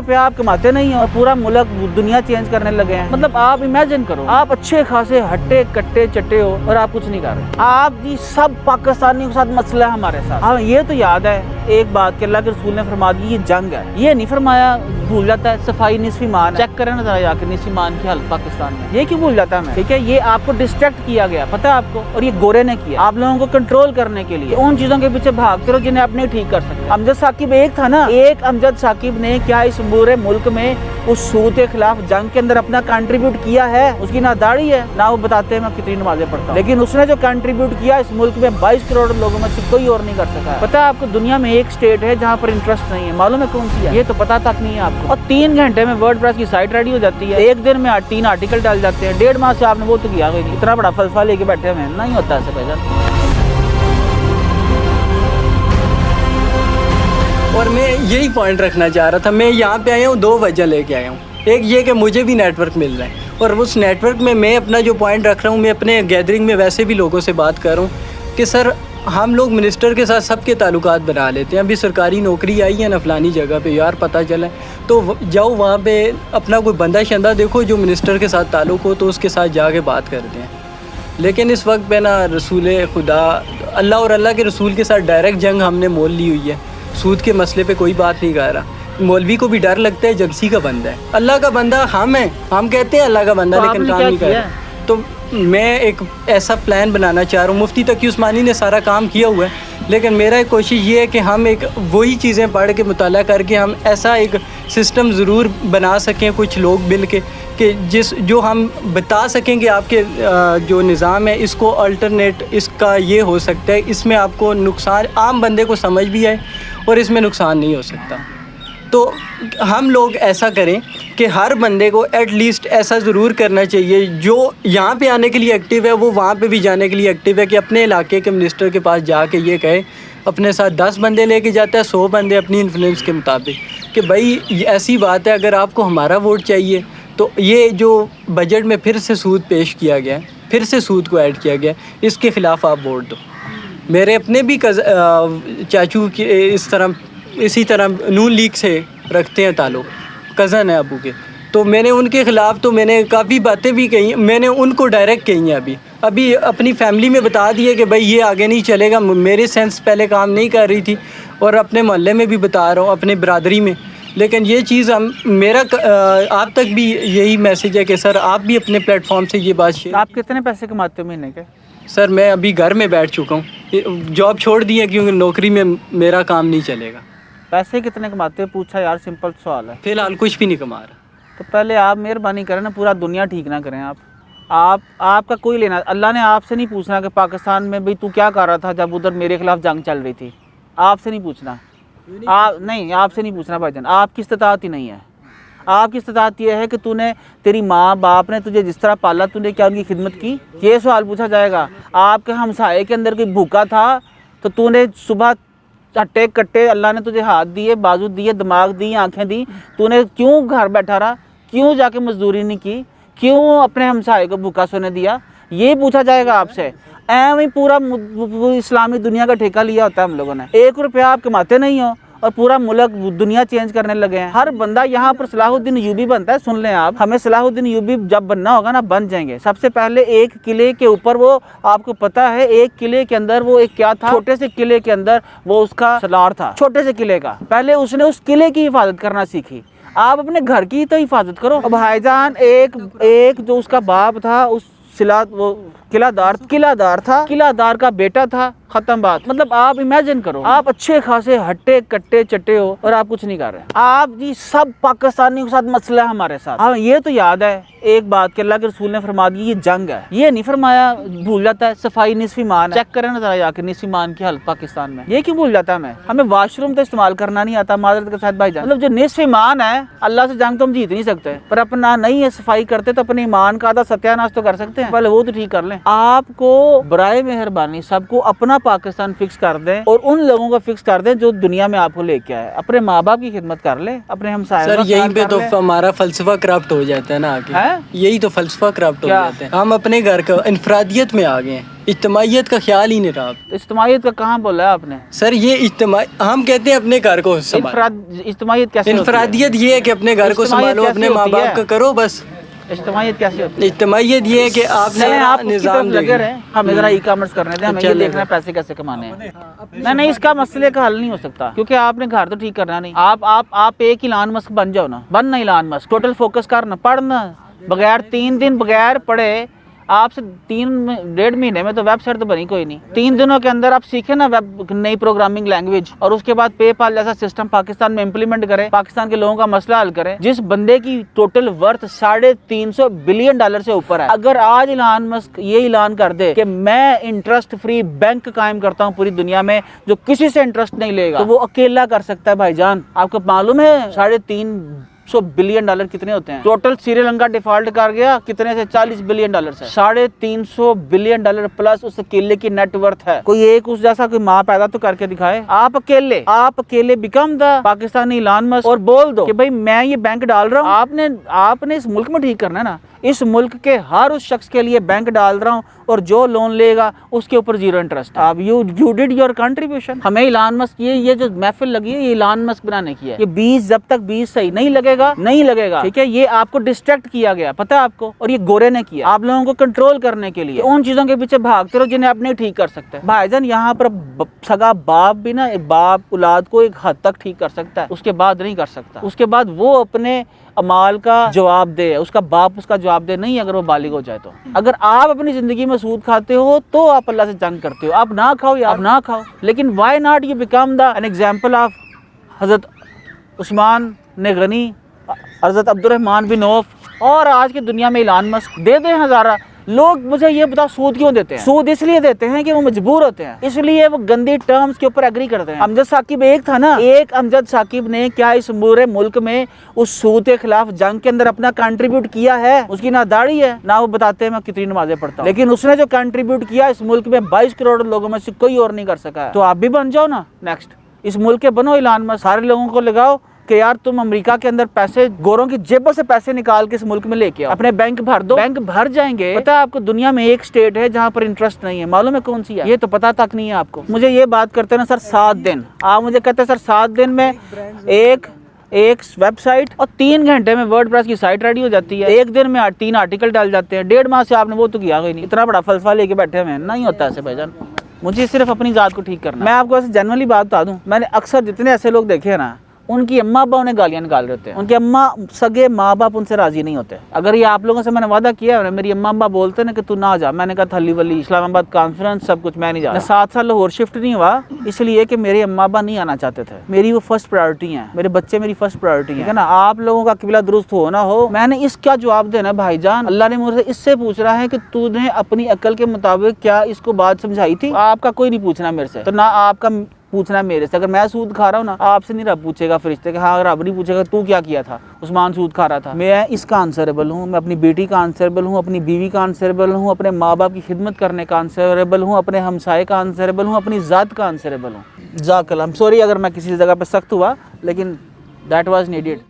रुपया आप कमाते नहीं हो और पूरा मुल्क दुनिया चेंज करने लगे हैं। मतलब आप इमेजिन करो, आप अच्छे खासे हट्टे कट्टे चट्टे हो और आप कुछ नहीं कर रहे। आप जी सब पाकिस्तानियों के साथ मसला है हमारे साथ। हाँ ये तो याद है एक बात कि अल्लाह के रसूल ने फरमा दी ये जंग है, ये नहीं फरमाया भूल जाता है सफाई निस्फ ईमान। चेक करें ना जरा जाकर निस्फ ईमान की हालत पाकिस्तान में, ये क्यों भूल जाता है? ठीक है, ये आपको डिस्ट्रैक्ट किया गया, पता है आपको, और ये गोरे ने किया आप लोगों को कंट्रोल करने के लिए। उन चीजों के पीछे भागते रहो जिन्हें आप नहीं ठीक कर सकते। अमजद साकिब एक था ना, एक अमजद साकिब ने क्या इस पूरे मुल्क में उस सूद के खिलाफ जंग के अंदर अपना कंट्रीब्यूट किया है? उसकी ना दाढ़ी है ना वो बताते हैं मैं कितनी नमाजें पढ़ता हूं, लेकिन उसने जो कंट्रीब्यूट किया इस मुल्क में 22 करोड़ लोगों में से कोई और नहीं कर सका है। पता है आपको दुनिया में एक स्टेट है जहाँ पर इंटरेस्ट नहीं है, मालूम है कौन सी है? ये तो पता तक नहीं है आपको। और 3 घंटे में वर्डप्रेस की साइट रेडी हो जाती है, एक दिन में 3 आर्टिकल डाल जाते हैं। 1.5 माह से आपने वो तो किया, इतना बड़ा फलसफा लेके बैठे हुए हैं, नहीं होता ऐसा पैसा। और मैं यही पॉइंट रखना चाह रहा था, मैं यहाँ पे आया हूँ 2 वजह लेके आया हूँ। एक ये कि मुझे भी नेटवर्क मिल रहा है और उस नेटवर्क में मैं अपना जो पॉइंट रख रहा हूँ, मैं अपने गैदरिंग में वैसे भी लोगों से बात कर रहा हूँ कि सर हम लोग मिनिस्टर के साथ सबके ताल्लुकात बना लेते हैं। अभी सरकारी नौकरी आई है ना फलानी जगह पे, यार पता चला तो जाओ वहाँ पे अपना कोई बंदा शंदा देखो जो मिनिस्टर के साथ ताल्लुक़ हो तो उसके साथ जाके बात करते हैं। लेकिन इस वक्त पे ना रसूल खुदा अल्लाह और अल्लाह के रसूल के साथ डायरेक्ट जंग हमने मोल ली हुई है। सूद के मसले पे कोई बात नहीं कर रहा। मौलवी को भी डर लगता है जगसी का बंदा है, अल्लाह का बंदा हम हैं, हम कहते हैं अल्लाह का बंदा लेकिन काम नहीं कर रहा। तो मैं एक ऐसा प्लान बनाना चाह रहा हूँ। मुफ्ती तकी उस्मानी ने सारा काम किया हुआ है, लेकिन मेरा एक कोशिश ये है कि हम एक वही चीज़ें पढ़ के मुताला करके हम ऐसा एक सिस्टम ज़रूर बना सकें कुछ लोग मिल के कि जो हम बता सकें कि आपके जो निज़ाम है इसको अल्टरनेट इसका ये हो सकता है, इसमें आपको नुकसान आम बंदे को समझ भी आए और इसमें नुकसान नहीं हो सकता। तो हम लोग ऐसा करें कि हर बंदे को एट लीस्ट ऐसा ज़रूर करना चाहिए, जो यहाँ पे आने के लिए एक्टिव है वो वहाँ पे भी जाने के लिए एक्टिव है, कि अपने इलाके के मिनिस्टर के पास जाके ये कहे, अपने साथ 10 बंदे लेके जाता है, 100 बंदे अपनी इन्फ्लुएंस के मुताबिक, कि भाई ऐसी बात है अगर आपको हमारा वोट चाहिए तो ये जो बजट में फिर से सूद पेश किया गया है, फिर से सूद को ऐड किया गया, इसके ख़िलाफ़ आप वोट दो। मेरे अपने भी चाचू के इसी तरह नून लीग से रखते हैं ताल्लुक़, कज़न है अबू के, तो मैंने उनके ख़िलाफ़ तो मैंने काफ़ी बातें भी कही, मैंने उनको डायरेक्ट कही हैं। अभी अपनी फैमिली में बता दिए कि भाई ये आगे नहीं चलेगा। मेरे सेंस पहले काम नहीं कर रही थी और अपने मोहल्ले में भी बता रहा हूँ, अपने बरादरी में। लेकिन ये चीज़ मेरा आप तक भी यही मैसेज है कि सर आप भी अपने प्लेटफॉर्म से ये बात शेयर। आप कितने पैसे कमाते हो महीने के? सर मैं अभी घर में बैठ चुका हूँ, जॉब छोड़ दी है क्योंकि नौकरी में मेरा काम नहीं चलेगा। पैसे कितने कमाते हो? पूछा यार, सिंपल सवाल है। फ़िलहाल कुछ भी नहीं कमा रहा। तो पहले आप मेहरबानी करें ना, पूरा दुनिया ठीक ना करें आप आपका कोई लेना, अल्लाह ने आपसे नहीं पूछना कि पाकिस्तान में भाई तू क्या कर रहा था जब उधर मेरे खिलाफ जंग चल रही थी। आपसे नहीं पूछना, आपसे नहीं पूछना भाईजान, आपकी इस्तिताअत ही नहीं है। आपकी इस्तिताअत ये है कि तूने, तेरी माँ बाप ने तुझे जिस तरह पाला, तूने क्या उनकी खिदमत की? ये सवाल पूछा जाएगा। आपके हमसाये के अंदर कोई भूखा था तो तूने सुबह हट्टे कट्टे, अल्लाह ने तुझे हाथ दिए, बाजू दिए, दिमाग दी, आंखें दी, तूने क्यों घर बैठा रहा? क्यों जाके मजदूरी नहीं की? क्यों अपने हमसाये को भूखा सोने दिया? ये पूछा जाएगा आपसे। ऐਵੇਂ पूरा इस्लामी दुनिया का ठेका लिया होता है हम लोगों ने। 1 रुपया आप कमाते नहीं हो और पूरा मुल्क दुनिया चेंज करने लगे हैं। हर बंदा यहाँ पर सलाहुद्दीन यूबी बनता है। सुन लें आप, हमें सलाहुद्दीन यूबी जब बनना होगा ना, बन जाएंगे। सबसे पहले एक किले के ऊपर, वो आपको पता है एक किले के अंदर वो एक क्या था, छोटे से किले के अंदर वो उसका सलार था, छोटे से किले का। पहले उसने उस किले की हिफाजत करना सीखी। आप अपने घर की तो हिफाजत करो। अब भाईजान एक जो उसका बाप था, उस वो किलादार था, किलादार का बेटा था, खत्म बात। मतलब आप इमेजिन करो, आप अच्छे खासे हट्टे कट्टे चट्टे हो और आप कुछ नहीं कर रहे। आप जी सब पाकिस्तानियों के साथ मसला है हमारे साथ। हाँ ये तो याद है एक बात कि अल्लाह के रसूल ने फरमा दी ये जंग है, ये नहीं फरमाया भूल जाता है सफाई निस्फ ईमान। चेक करें ना जरा जाके निस्फ ईमान की हालत पाकिस्तान में, ये क्यों भूल जाता है? हमें वाशरूम तो इस्तेमाल करना नहीं आता, माजरत के साथ भाईजान। मतलब जो निस्फ ईमान है, अल्लाह से जंग तो हम जीत नहीं सकते, पर अपना नहीं है सफाई करते तो अपने ईमान का आधा सत्यानाश तो कर सकते हैं। पहले वो तो ठीक कर लें। आपको बराए मेहरबानी सबको अपना पाकिस्तान फिक्स कर दें और उन लोगों को फिक्स कर दें जो दुनिया में आपको लेके आए। अपने माँ बाप की खिदमत कर ले, अपने हमसायों सर का यहीं ख्याल पे कर तो ले। हमारा फलसफा करप्ट हो जाता है ना आगे, हैं? यही तो फलसफा करप्ट हो क्या? जाता है। हम अपने घर का इनफरादियत में आ गए हैं, इज्तमाइयत का ख्याल ही नहीं रहा। इज्तिमाइयत का कहाँ बोला है आपने? सर ये हम कहते हैं अपने घर को संभालो। इज्तिमाइयत कैसे होती है? इनफरादियत ये है कि अपने घर को इज्तिमाइयत संभालो, कैसे अपने माँ होती बाप है? का करो बस। इज्तिमाइयत कैसे होती है? इज्तमाइयत ये है कि आपने चलें आप उसकी तरफ निज़ाम लगे रहे, हमें जरा ई कॉमर्स करने दें, हमें ये चलेगा। देखना है पैसे कैसे कमाने हैं। नहीं, इसका मसले का हल नहीं हो सकता, क्योंकि आपने घर तो ठीक करना नहीं। आप एक इलान मस्क बन जाओ ना, बनना इलान मस्क, टोटल फोकस करना, पढ़ना बगैर 3 दिन बगैर पढ़े आपसे 1.5 महीने में तो वेबसाइट तो बनी कोई नहीं। 3 दिनों के अंदर आप सीखे ना नई प्रोग्रामिंग लैंग्वेज, और उसके बाद पेपाल जैसा सिस्टम पाकिस्तान में इम्प्लीमेंट करें, पाकिस्तान के लोगों का मसला हल करें। जिस बंदे की टोटल वर्थ $350 बिलियन से ऊपर है, अगर आज इलान मस्क ये ऐलान कर दे कि मैं इंटरेस्ट फ्री बैंक कायम करता हूँ पूरी दुनिया में, जो किसी से इंटरेस्ट नहीं लेगा, तो वो अकेला कर सकता है भाईजान। आपको मालूम है $350 बिलियन कितने होते हैं? टोटल श्रीलंका डिफॉल्ट कर गया कितने से? $40 बिलियन से। $350 बिलियन प्लस उस अकेले की नेटवर्थ है। कोई एक उस जैसा कोई माँ पैदा तो करके दिखाए। आप अकेले बिकम द पाकिस्तानी इलान मस्क और बोल दो कि भाई मैं ये बैंक डाल रहा हूँ। आपने इस मुल्क में ठीक करना है ना, इस मुल्क के हर उस शख्स के लिए बैंक डाल रहा हूँ और जो लोन लेगा उसके ऊपर 0 इंटरेस्ट। अब यू डिड योर कंट्रीब्यूशन। हमें इलान मस्क ये जो महफिल लगी है, ये इलान मस्क बनाने की है। ये 20 जब तक 20 सही नहीं लगेगा, ठीक है? ये आपको डिस्ट्रैक्ट किया गया, पता है आपको, और ये गोरे ने किया आप लोगों को कंट्रोल करने के लिए। उन चीजों के पीछे भागते रहो जिन्हें आप नहीं ठीक कर सकते। भाईजान यहाँ पर सगा बाप भी ना, एक बाप औलाद को एक हद तक ठीक कर सकता है, उसके बाद नहीं कर सकता। उसके बाद वो अपने अमाल का जवाब दे, उसका बाप उसका जवाब दे नहीं, अगर वो बालिग हो जाए तो। अगर आप अपनी जिंदगी में सूद खाते हो तो आप अल्लाह से जंग करते हो। आप ना खाओ या आप ना खाओ, लेकिन why not you become the an example of हजरत उस्मान ने गनी, हजरत अब्दुर्रहमान बिन औफ, और आज की दुनिया में इलान मस्क। दे दें हज़ारा। लोग मुझे ये बताओ सूद क्यों देते हैं? सूद इसलिए देते हैं कि वो मजबूर होते हैं, इसलिए वो गंदी टर्म्स के ऊपर एग्री करते हैं। अमजद साकिब एक था ना, एक अमजद साकिब ने क्या इस पूरे मुल्क में उस सूद के खिलाफ जंग के अंदर अपना कंट्रीब्यूट किया है? उसकी ना दाढ़ी है ना वो बताते हैं मैं कितनी नमाजें पढ़ता हूं, लेकिन उसने जो कंट्रीब्यूट किया इस मुल्क में 22 करोड़ लोगों में से कोई और नहीं कर सका है। तो आप भी बन जाओ ना नेक्स्ट, इस मुल्क के बनो इलान मस्क। सारे लोगों को लगाओ कि यार तुम अमेरिका के अंदर पैसे, गोरों की जेबों से पैसे निकाल के इस मुल्क में लेके आओ, अपने बैंक भर दो, बैंक भर जाएंगे। पता है आपको दुनिया में एक स्टेट है जहां पर इंटरेस्ट नहीं है, मालूम है कौन सी है? ये तो पता तक नहीं है आपको। मुझे ये बात करते ना सर 7 दिन, आप मुझे कहते हैं सर 7 दिन में एक वेबसाइट और 3 घंटे में वर्डप्रेस की साइट रेडी हो जाती है। 1 दिन में 3 आर्टिकल डाल जाते हैं। 1.5 माह से आपने वो तो किया ही नहीं। इतना बड़ा फलसफा लेके बैठे हुए हैं, नहीं होता ऐसे भाईजान। मुझे सिर्फ अपनी जात को ठीक करना। मैं आपको ऐसे जनरली बात बता दूं, मैंने अक्सर जितने ऐसे लोग देखे हैं ना, उनकी अम्मा अब्बा उन्हें गालियां निकाल रहे होते हैं, उनके अम्मा सगे माँ बाप उनसे राजी नहीं होते। अगर ये आप लोगों से मैंने वादा किया है, मेरी अम्मा अब्बा बोलते ना कि तू ना जा, मैंने कहा थली वली इस्लामाबाद कॉन्फ्रेंस सब कुछ मैं नहीं जा रहा। 7 साल लाहौर शिफ्ट नहीं हुआ इसलिए कि मेरे अम्मा अब्बा नहीं आना चाहते थे। मेरी वो फर्स्ट प्रायोरिटी है, मेरे बच्चे मेरी फर्स्ट प्रायोरिटी है ना। आप लोगों का किबला दुरुस्त हो ना हो, मैंने इसका जवाब देना भाईजान। अल्लाह ने मुझसे इससे पूछ रहा है कि तूने अपनी अक्ल के मुताबिक क्या इसको बात समझाई थी? आपका कोई नहीं पूछना मेरे से, तो ना आपका पूछना मेरे से। अगर मैं सूद खा रहा हूँ ना, आपसे नहीं रब पूछेगा फरिश्ते कि हाँ, रब नहीं पूछेगा तू क्या किया था, उस्मान सूद खा रहा था। मैं इसका आंसरेबल हूँ, मैं अपनी बेटी का आंसरेबल हूँ, अपनी बीवी का आंसरेबल हूँ, अपने माँ बाप की खिदमत करने का आंसरेबल हूँ, अपने हमसाए का आंसरेबल हूँ, अपनी ज़ात का आंसरेबल हूँ। जाकल, आई एम सॉरी अगर मैं किसी जगह पर सख्त हुआ, लेकिन दैट वाज नीडेड।